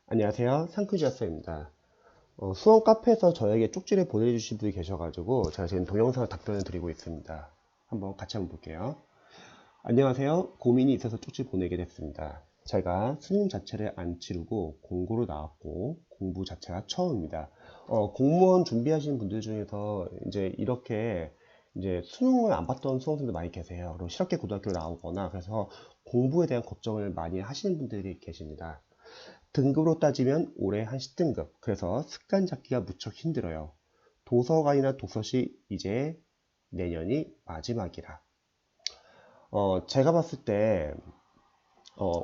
안녕하세요. 상크지아스입니다. 수원 카페에서 저에게 쪽지를 보내주신 분이 계셔가지고 제가 지금 동영상 답변을 드리고 있습니다. 같이 한번 볼게요. 안녕하세요. 고민이 있어서 쪽지 보내게 됐습니다. 제가 수능 자체를 안 치르고 공고로 나왔고 공부 자체가 처음입니다. 공무원 준비하시는 분들 중에서 이제 이렇게 이제 수능을 안 봤던 수험생들 많이 계세요. 그리고 실업계 고등학교 나오거나 그래서 공부에 대한 걱정을 많이 하시는 분들이 계십니다. 등급으로 따지면 올해 한 10등급. 그래서 습관 잡기가 무척 힘들어요. 도서관이나 도서시 이제 내년이 마지막이라. 제가 봤을 때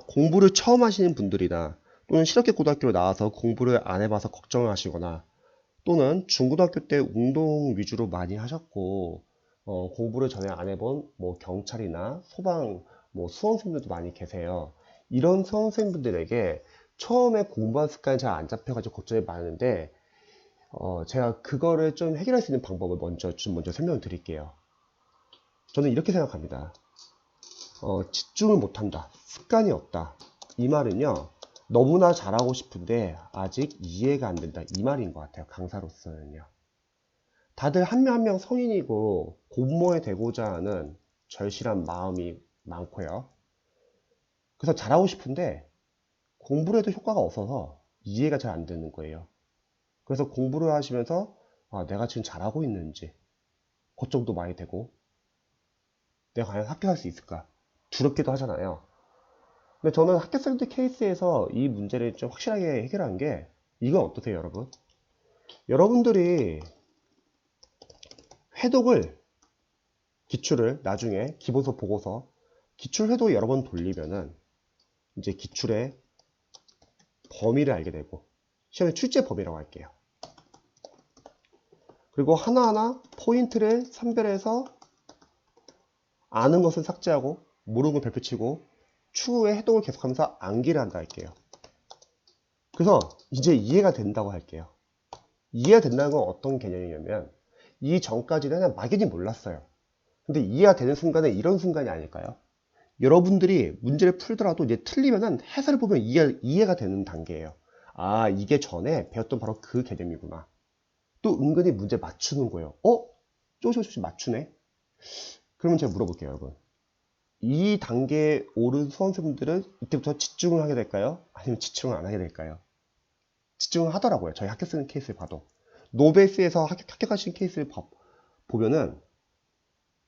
공부를 처음 하시는 분들이나 또는 실업계 고등학교로 나와서 공부를 안 해봐서 걱정을 하시거나 또는 중고등학교 때 운동 위주로 많이 하셨고 공부를 전혀 안 해본 뭐 경찰이나 소방 뭐 수험생들도 많이 계세요. 이런 수험생분들에게 처음에 공부한 습관이 잘 안 잡혀가지고 걱정이 많은데 제가 그거를 좀 해결할 수 있는 방법을 먼저 설명을 드릴게요. 저는 이렇게 생각합니다. 집중을 못한다. 습관이 없다. 이 말은요. 너무나 잘하고 싶은데 아직 이해가 안 된다. 이 말인 것 같아요. 강사로서는요. 다들 한 명 한 명 성인이고 공모에 되고자 하는 절실한 마음이 많고요. 그래서 잘하고 싶은데 공부를 해도 효과가 없어서 이해가 잘 안 되는 거예요. 그래서 공부를 하시면서 내가 지금 잘하고 있는지 걱정도 많이 되고 내가 과연 합격할 수 있을까 두렵기도 하잖아요. 근데 저는 합격생들 케이스에서 이 문제를 좀 확실하게 해결한 게 이건 어떠세요, 여러분? 여러분들이 회독을 기출을 나중에 기본서 보고서 기출 회독 여러 번 돌리면은 이제 기출의 범위를 알게 되고 시험의 출제 범위라고 할게요. 그리고 하나하나 포인트를 선별해서 아는 것을 삭제하고 모르는 걸 별표치고 추후에 해독을 계속하면서 암기를 한다 할게요. 그래서 이제 이해가 된다고 할게요. 이해가 된다는 건 어떤 개념이냐면 이 전까지는 그냥 막연히 몰랐어요. 근데 이해가 되는 순간에 이런 순간이 아닐까요? 여러분들이 문제를 풀더라도 이제 틀리면은 해설을 보면 이해가 되는 단계예요. 아, 이게 전에 배웠던 바로 그 개념이구나. 또 은근히 문제 맞추는 거예요. 조금씩 맞추네? 그러면 제가 물어볼게요, 여러분. 이 단계에 오른 수험생분들은 이때부터 집중을 하게 될까요? 아니면 집중을 안 하게 될까요? 집중을 하더라고요. 저희 학교 쓰는 케이스를 봐도. 노베스에서 합격하신 케이스를 보면은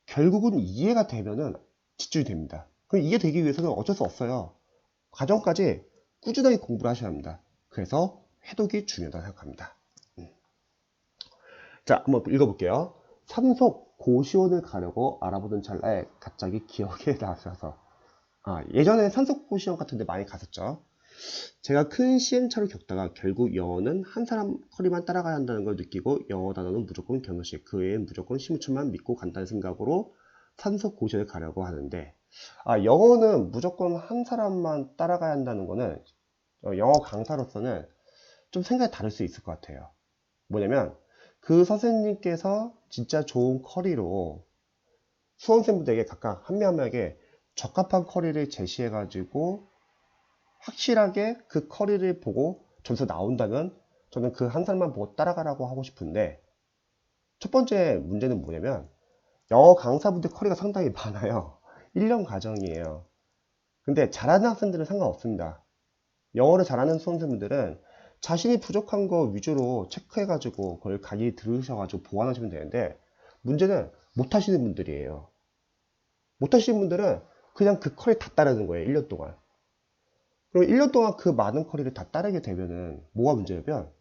결국은 이해가 되면은 집중이 됩니다. 그럼 이해되기 위해서는 어쩔 수 없어요. 과정까지 꾸준하게 공부를 하셔야 합니다. 그래서 해독이 중요하다고 생각합니다. 자, 한번 읽어볼게요. 산속 고시원을 가려고 알아보던 찰나에 갑자기 기억에 나셔서 예전에 산속 고시원 같은 데 많이 갔었죠. 제가 큰 시행착오를 겪다가 결국 영어는 한 사람 커리만 따라가야 한다는 걸 느끼고 영어 단어는 무조건 경로식, 그 외엔 무조건 심우천만 믿고 간다는 생각으로 산속 고시원을 가려고 하는데 영어는 무조건 한 사람만 따라가야 한다는 거는 영어 강사로서는 좀 생각이 다를 수 있을 것 같아요. 뭐냐면 그 선생님께서 진짜 좋은 커리로 수험생분들에게 각각 한 명 한 명에게 적합한 커리를 제시해 가지고 확실하게 그 커리를 보고 점수 나온다면 저는 그 한 사람만 보고 따라가라고 하고 싶은데 첫 번째 문제는 뭐냐면 영어 강사분들 커리가 상당히 많아요. 1년 과정이에요. 근데 잘하는 학생들은 상관없습니다. 영어를 잘하는 수험생분들은 자신이 부족한 거 위주로 체크해가지고 그걸 강의 들으셔가지고 보완하시면 되는데 문제는 못하시는 분들이에요. 못하시는 분들은 그냥 그 커리 다 따르는 거예요. 1년 동안. 그럼 1년 동안 그 많은 커리를 다 따르게 되면은 뭐가 문제냐면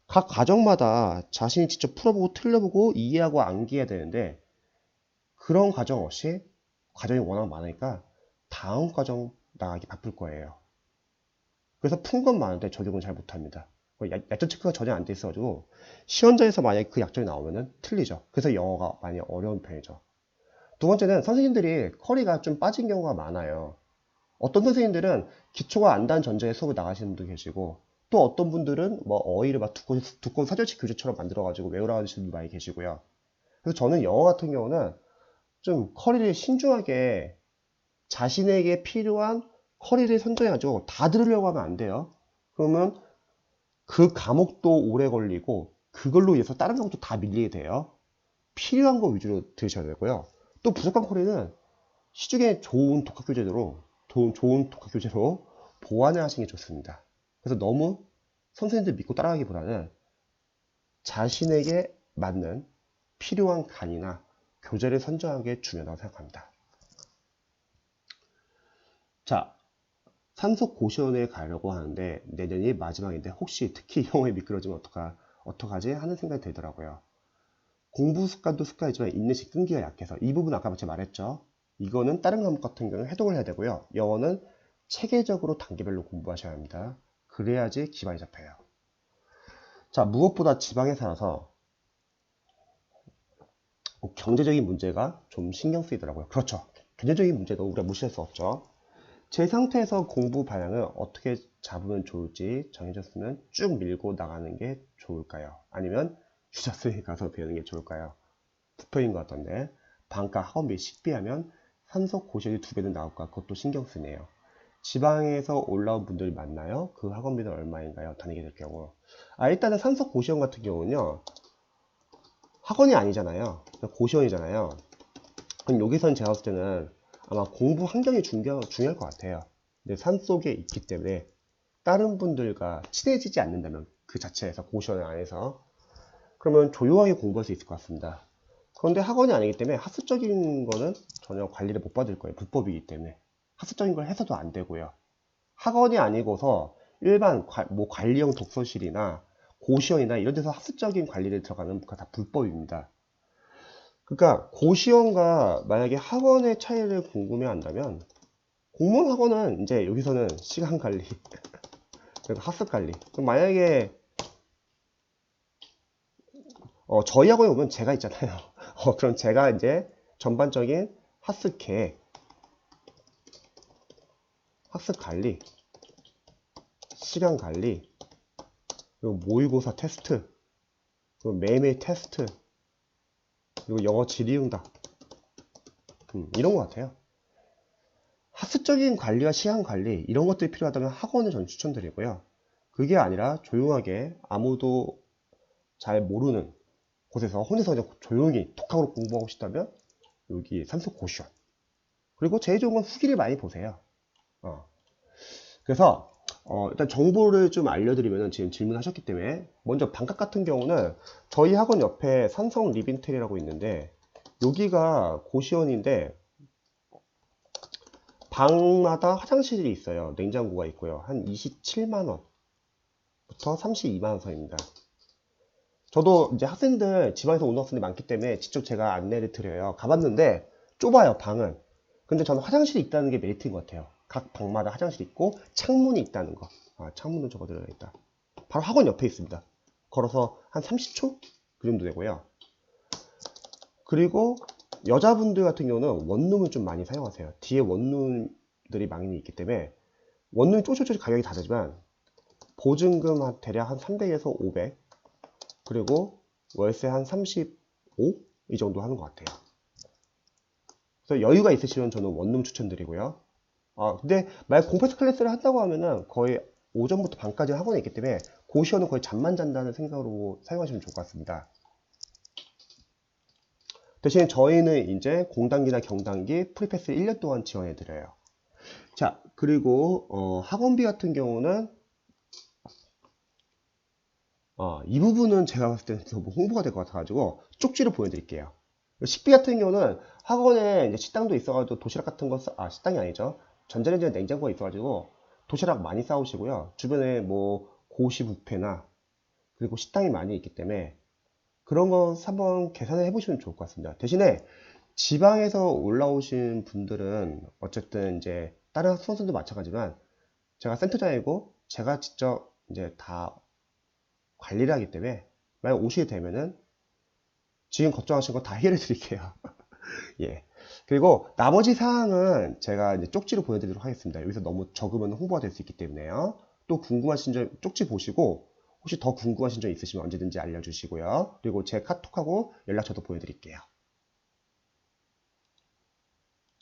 각 과정마다 자신이 직접 풀어보고 틀려보고 이해하고 암기해야 되는데 그런 과정 없이 과정이 워낙 많으니까 다음 과정 나가기 바쁠 거예요. 그래서 푼 건 많은데 적용은 잘 못합니다. 약점 체크가 전혀 안 돼 있어가지고 시험장에서 만약에 그 약점이 나오면은 틀리죠. 그래서 영어가 많이 어려운 편이죠. 두 번째는 선생님들이 커리가 좀 빠진 경우가 많아요. 어떤 선생님들은 기초가 안 단 전제에 수업을 나가시는 분도 계시고 또 어떤 분들은 뭐 어휘를 막 두꺼운 사절식 교재처럼 만들어가지고 외우라 하시는 분도 많이 계시고요. 그래서 저는 영어 같은 경우는 좀 커리를 신중하게 자신에게 필요한 커리를 선정해가지고 다 들으려고 하면 안 돼요. 그러면 그 과목도 오래 걸리고 그걸로 인해서 다른 과목도 다 밀리게 돼요. 필요한 거 위주로 들으셔야 되고요. 또 부족한 커리는 시중에 좋은 독학교재로 보완을 하시는 게 좋습니다. 그래서 너무 선생님들 믿고 따라가기보다는 자신에게 맞는 필요한 강의나 교재를 선정하는 게 중요하다고 생각합니다. 자, 산속 고시원에 가려고 하는데 내년이 마지막인데 혹시 특히 이 경우에 미끄러지면 어떡하지 하는 생각이 들더라고요. 공부 습관도 습관이지만 인내심 끈기가 약해서 이 부분 아까 제가 말했죠. 이거는 다른 과목 같은 경우는 해독을 해야 되고요. 영어는 체계적으로 단계별로 공부하셔야 합니다. 그래야지 기반이 잡혀요. 자, 무엇보다 지방에 살아서 경제적인 문제가 좀 신경 쓰이더라고요. 그렇죠. 경제적인 문제도 우리가 무시할 수 없죠. 제 상태에서 공부 방향을 어떻게 잡으면 좋을지 정해졌으면 쭉 밀고 나가는 게 좋을까요? 아니면 유자스에 가서 배우는 게 좋을까요? 투표인 것 같던데 반가 학원비 식비하면 산속 고시원이 2배는 나올까? 그것도 신경 쓰네요. 지방에서 올라온 분들 많나요? 그 학원비는 얼마인가요? 다니게 될 경우. 일단은 산속 고시원 같은 경우는요. 학원이 아니잖아요. 고시원이잖아요. 그럼 여기선 제가 봤을 때는 아마 공부 환경이 중요할 것 같아요. 근데 산속에 있기 때문에 다른 분들과 친해지지 않는다면 그 자체에서 고시원 안에서 그러면 조용하게 공부할 수 있을 것 같습니다. 그런데 학원이 아니기 때문에 학습적인 거는 전혀 관리를 못 받을 거예요. 불법이기 때문에. 학습적인 걸 해서도 안 되고요. 학원이 아니고서 일반 관리형 독서실이나 고시원이나 이런 데서 학습적인 관리를 들어가는 거 다 불법입니다. 그러니까 고시원과 만약에 학원의 차이를 궁금해 한다면 공무원 학원은 이제 여기서는 시간 관리 그리고 학습 관리 그럼 만약에 저희 학원에 오면 제가 있잖아요. 그럼 제가 이제 전반적인 학습 계획, 학습 관리, 시간 관리, 그리고 모의고사 테스트, 그리고 매일매일 테스트, 그리고 영어 질의응답 이런 것 같아요. 학습적인 관리와 시간 관리 이런 것들이 필요하다면 학원을 전 추천드리고요. 그게 아니라 조용하게 아무도 잘 모르는 곳에서 혼자서 그냥 조용히 독학으로 공부하고 싶다면 여기 산속 고시원. 그리고 제일 좋은 건 후기를 많이 보세요. 그래서 일단 정보를 좀 알려드리면 지금 질문하셨기 때문에 먼저 방학 같은 경우는 저희 학원 옆에 산성 리빙텔이라고 있는데 여기가 고시원인데 방마다 화장실이 있어요. 냉장고가 있고요. 한 27만원부터 32만원 선입니다. 저도 이제 학생들 지방에서 온 학생들이 많기 때문에 직접 제가 안내를 드려요. 가봤는데 좁아요, 방은. 근데 저는 화장실이 있다는 게 메리트인 것 같아요. 각 방마다 화장실이 있고 창문이 있다는 거. 창문은 적어드려야겠다. 바로 학원 옆에 있습니다. 걸어서 한 30초? 그 정도 되고요. 그리고 여자분들 같은 경우는 원룸을 좀 많이 사용하세요. 뒤에 원룸들이 많이 있기 때문에 원룸이 쪼쪼쪼 가격이 다르지만 보증금 대략 한 300에서 500 그리고 월세 한 35? 이 정도 하는 것 같아요. 그래서 여유가 있으시면 저는 원룸 추천드리고요. 근데 만약 공패스 클래스를 한다고 하면은 거의 오전부터 밤까지 학원에 있기 때문에 고시원은 거의 잠만 잔다는 생각으로 사용하시면 좋을 것 같습니다. 대신 저희는 이제 공단기나 경단기 프리패스 1년 동안 지원해 드려요. 자, 그리고 학원비 같은 경우는 이 부분은 제가 봤을 때는 너무 홍보가 될 것 같아가지고 쪽지로 보여드릴게요. 식비 같은 경우는 학원에 이제 식당도 있어가지고 도시락 같은 거, 식당이 아니죠. 전자레인지나 냉장고가 있어가지고 도시락 많이 싸우시고요. 주변에 뭐 고시 뷔페나 그리고 식당이 많이 있기 때문에 그런 거 한번 계산을 해보시면 좋을 것 같습니다. 대신에 지방에서 올라오신 분들은 어쨌든 이제 다른 수험생도 마찬가지지만 제가 센터장이고 제가 직접 이제 다 관리를 하기 때문에 만약 오시게 되면은 지금 걱정하신 거 다 해결해 드릴게요. 예. 그리고 나머지 사항은 제가 이제 쪽지로 보내드리도록 하겠습니다. 여기서 너무 적으면 홍보가 될 수 있기 때문에요. 또 궁금하신 점 쪽지 보시고 혹시 더 궁금하신 점 있으시면 언제든지 알려주시고요. 그리고 제 카톡하고 연락처도 보내드릴게요.